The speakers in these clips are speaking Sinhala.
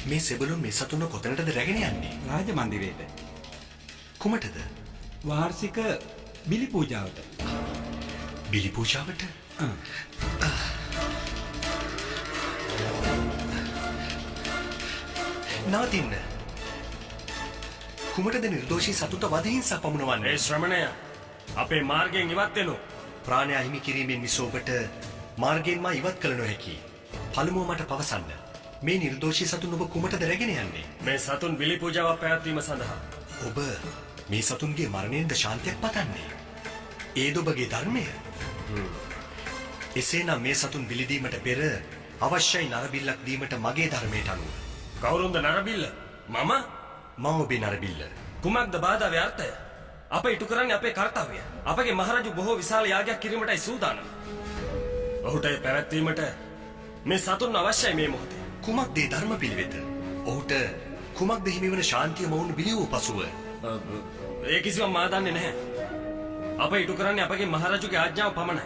මේ සෙබළුන් මේ සතුන්ව කොතනටද රැගෙන යන්නේ? රාජ මන්දිරයට. කුමටද? වාර්ෂික බිලි පූජාවට. බිලි පූජාවට? නවතින්න. කුමටද නිර්දෝෂී සතුට වදහිංසා පමුණවන්නේ? ඒ ශ්‍රමණය අපේ මාර්ගයෙන් ඉවත් වෙනු. ප්‍රාණය අහිමි කිරීමෙන් මිස ඔබට මාර්ගයෙන් මා ඉවත් කළ නොහැකි. පළමුව මට පවසන්න. මේ නිර්දෝෂී සතුන් ඔබ කුමටද රැගෙන යන්නේ? මේ සතුන් බිලි පූජාවක් පැවැත්වීම සඳහා. ඔබ මේ සතුන්ගේ මරණයෙන්ද ශාන්තියක් පතන්නේ? ඒද ඔබගේ ධර්මය? එසේනම් මේ සතුන් බිලිදීමට පෙර අවශ්‍යයි නරබිල්ලක් දීමට මගේ ධර්මයට අනුව. කවුරුන්ද නරබිල්ල? මම? මම ඔබේ නරබිල්ල. කුමක්ද බාධාවේ අර්ථය? අප ඉටු කරන්නේ අපේ කර්තව්‍යය. අපගේ මහරජු බොහෝ විශාල යාගයක් කිරීමටයි සූදානම්. ඔහුට ඒ පැවැත්වීමට මේ සතුන් අවශ්‍යයි මේ මොහොතේ. කුමක්ද ඒ ධර්ම පිළිවෙත? ඔහුට කුමක්ද හිමිවන ශාන්තිය මොවුන් බිලි වූ පසුව? ඒ කිසිවක් මා දන්නේ නැහැ. අප ඉටු කරන්නේ අපගේ මහරජුගේ ආඥාව පමණයි.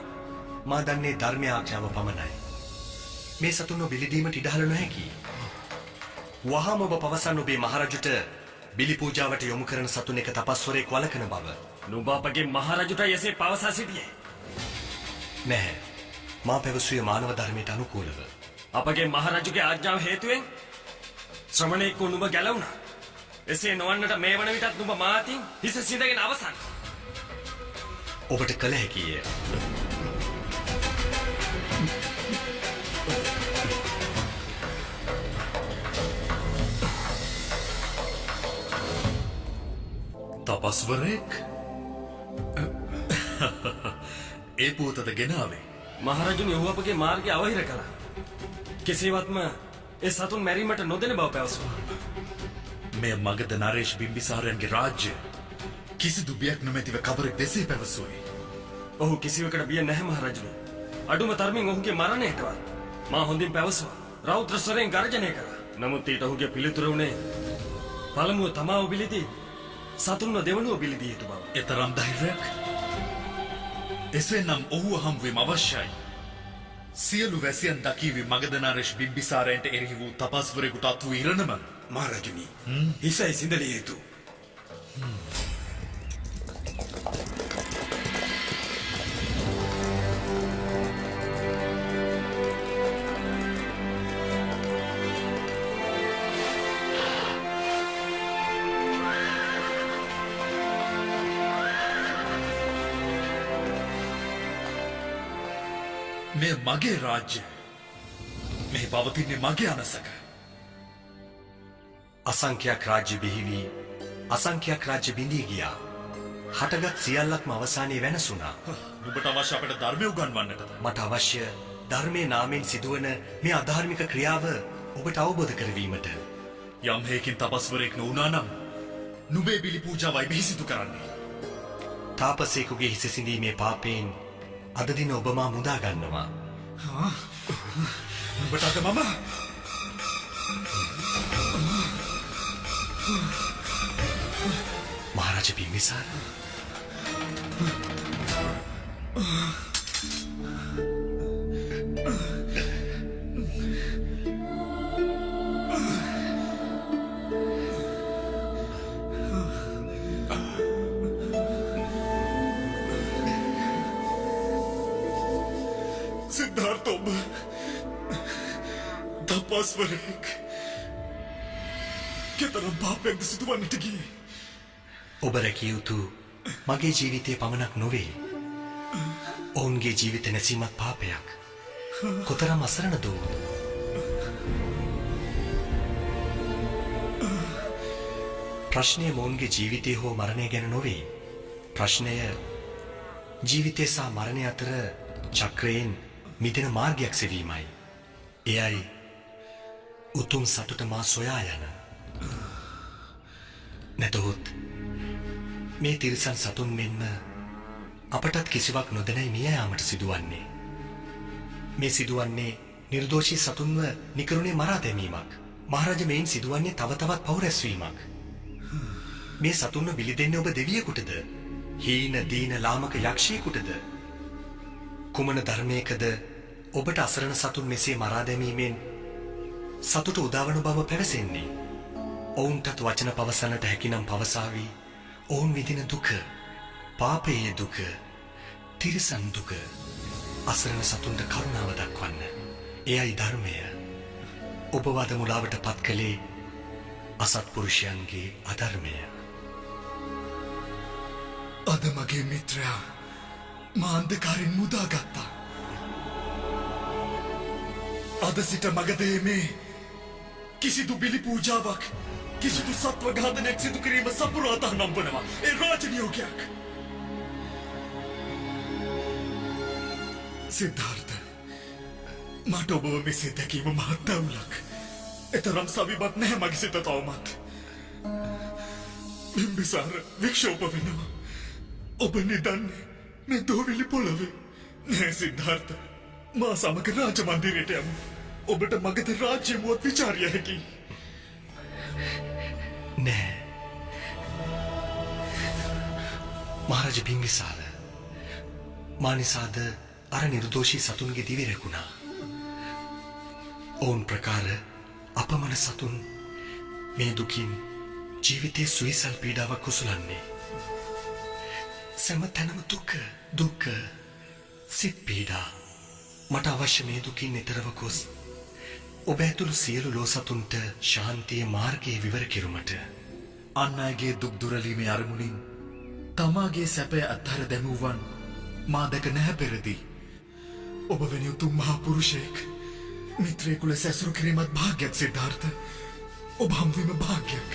මා දන්නේ ධර්මය ආඥාව පමණයි. මේ සතුන්ව බිලිදීමට ඉඩහළ නොහැකි. වහාම ඔබ පවසන්න ඔබේ මහරජුට බිලි පූජාවට යොමු කරන සතුන් එක තපස්වරයෙක් වළකන බව. නුඹ අපගේ මහරජුට එසේ පවසා සිටියේ? නැහැ. මා පැවසුවේ මානව ධර්මයට අනුකූලව. අපගේ මහරජුගේ ආඥාව හේතුවෙන් ශ්‍රමණෙක් නුඹ ගැලවුණා. එසේ නොවන්නට මේ වන විටත් නුඹ මා අතින් හිස සිඳගෙන අවසන්. ඔබට කළ හැකිය. තපස්වරයෙක්? ඒ පුවතද ගෙනාවේ? මහරජුන් ඔහු අපගේ මාර්ගය අවහිර කළා. කෙසේවත්ම ඒ සතුන් මැරීමට නොදෙන බව පැවසුවා. මෙය මගධ නරේෂ් බිම්බිසාරයන්ගේ රාජ්‍ය. කිසිදු බියක් නොමැතිව කවරෙක් දෙසේ පැවසුවේ. ඔහු කිසිවකට බිය නැහැ මහරජුනි. අඩුම තරමින් ඔහුගේ මරණයටවත් මා හොඳින් පැවසුවා. රෞද්‍ර ස්වරයෙන් ගර්ජනය කළා. නමුත් ඊට ඔහුගේ පිළිතුර වුණේ පළමුව තමාව බිලිදී සතුන්ව දෙවනුව බිලිදිය යුතු බව. එතරම් ධෛර්යයක්? එසේනම් ඔහුව හම්බවීම අවශ්‍යයි. සියලු වැසියන් දකීවි මගධ නරේෂ් බිම්බිසාරයන්ට එරෙහි වූ තපස්වරයෙකුට අත් වූ ඉරණම. මහරජුනි, හිසයි සිඳලිය යුතු. මෙය මගේ රාජ්‍ය. මෙහි පවතින්නේ මගේ අනසක. අසංඛ්‍යක් රාජ්‍ය බිහි වී අසංඛ්‍යක් රාජ්‍ය බිඳී ගියා. හටගත් සියල්ලක්ම අවසානයේ වෙනසුණා. නුඹට අවශ්‍ය අපට ධර්මය උගන්වන්නටද? මට අවශ්‍ය ධර්මයේ නාමයෙන් සිදුවන මේ අධාර්මික ක්‍රියාව ඔබට අවබෝධ කරවීමට. යම් හේකින් තපස්වරයෙක් නොවුණා නම් නුඹේ බිලි පූජාවයි මෙහි සිදු කරන්නේ. තාපසයෙකුගේ හිස සිඳීමේ පාපයෙන් අද දින ඔබ මා මුදා ගන්නවා. නුඹට අද මම මහරජ බිම්බිසාර, සිද්ධාර්ථ ඔබ තපස්වරයෙක්. කෙතරම් පාපයක්ද සිදුවන්නට ගියේ? ඔබ රැකිය යුතු මගේ ජීවිතය පමණක් නොවේ. ඔවුන්ගේ ජීවිත නැසීමත් පාපයක්. කොතරම් අසරණ දෝ. ප්‍රශ්නය මොවුන්ගේ ජීවිතය හෝ මරණය ගැන නොවේ. ප්‍රශ්නය ජීවිතය සහ මරණය අතර චක්‍රයෙන් මිදෙන මාර්ගයක් සෙවීමයි. එයයි උතුම් සතුට මා සොයා යන. නැතහොත් මේ තිරිසන් සතුන් මෙන්ම අපටත් කිසිවක් නොදැනයි මිය යාමට සිදුවන්නේ. මේ සිදුවන්නේ නිර්දෝෂී සතුන්ව නිකරුණේ මරා දැමීමක්. මහරජ මෙයින් සිදුවන්නේ තව තවත් පව් රැස්වීමක්. මේ සතුන්ව බිලි දෙන්නේ ඔබ දෙවියෙකුටද? හීන දීන ලාමක යක්ෂයෙකුටද? කුමන ධර්මයකද ඔබට අසරණ සතුන් මෙසේ මරා දැමීමෙන් සතුට උදාවන බව පැවසෙන්නේ. ඔවුන්ටත් වචන පවසන්නට හැකිනම් පවසාවි. ඔවුන් විඳින දුක, පාපයේ දුක, තිරිසන් දුක, අසරණ සතුන්ට කරුණාව දක්වන්න. එයයි ධර්මය. ඔබ වද මුලාවට පත් කළේ අසත්පුරුෂයන්ගේ අධර්මය. අද මගේ මිත්‍රයා මා අන්ධකාරයෙන් මුදාගත්තා. අද සිට මගදේමේ කිසිදු බිලි පූජාවක්, කිසිදු සත්ව ඝාතනයක් සිදු කිරීම සපුරාතහ නම්බනවා. ඒ රාජනියෝගයක්. සිද්ධාර්ථ, මට ඔබව මෙසේ දැකීම මහත් දවුලක්. එතරම් සවිමත් නැහැ මගේ සිත තවමත්. බිම්බිසාර වික්ෂෝප වෙනවා. ඔබ නිදන්නේ මේ දෝවිලි පොළවේ. නෑ සිද්ධාර්ථ, මා සමග රාජ මන්දිරයට යමු. ඔබට මගද රාජ්‍ය මුවත් විචාරිය හැකි. නෑ. මහරජ බිම්බිසාර, මා නිසාද අර නිර්දෝෂී සතුන්ගේ දිවි රැකුණා. ඔවුන් ප්‍රකාර අපමණ සතුන් මේ දුකින් ජීවිතයේ සුවිසල් පීඩාවක් කුසලන්නේ. සෑම තැනම දුක, සිත් පීඩා. මට අවශ්‍ය මේ දුකින් එතරව ගොස් ඔබ ඇතුළු සියලු ලෝ සතුන්ට ශාන්තියේ මාර්ගයේ විවර කෙරුමට. අන් අයගේ දුක් දුරලීමේ අරමුණින් තමාගේ සැපය අත්හැර දැමුවන් මා දැක නැහැ පෙරදී. ඔබ වැනි උතුම් මහා පුරුෂයෙක් මිත්‍රයෙකු ලෙස ඇසුරු කිරීමත් භාග්‍යයක් සිද්ධාර්ථ. ඔබ හමුවීම භාග්‍යයක්.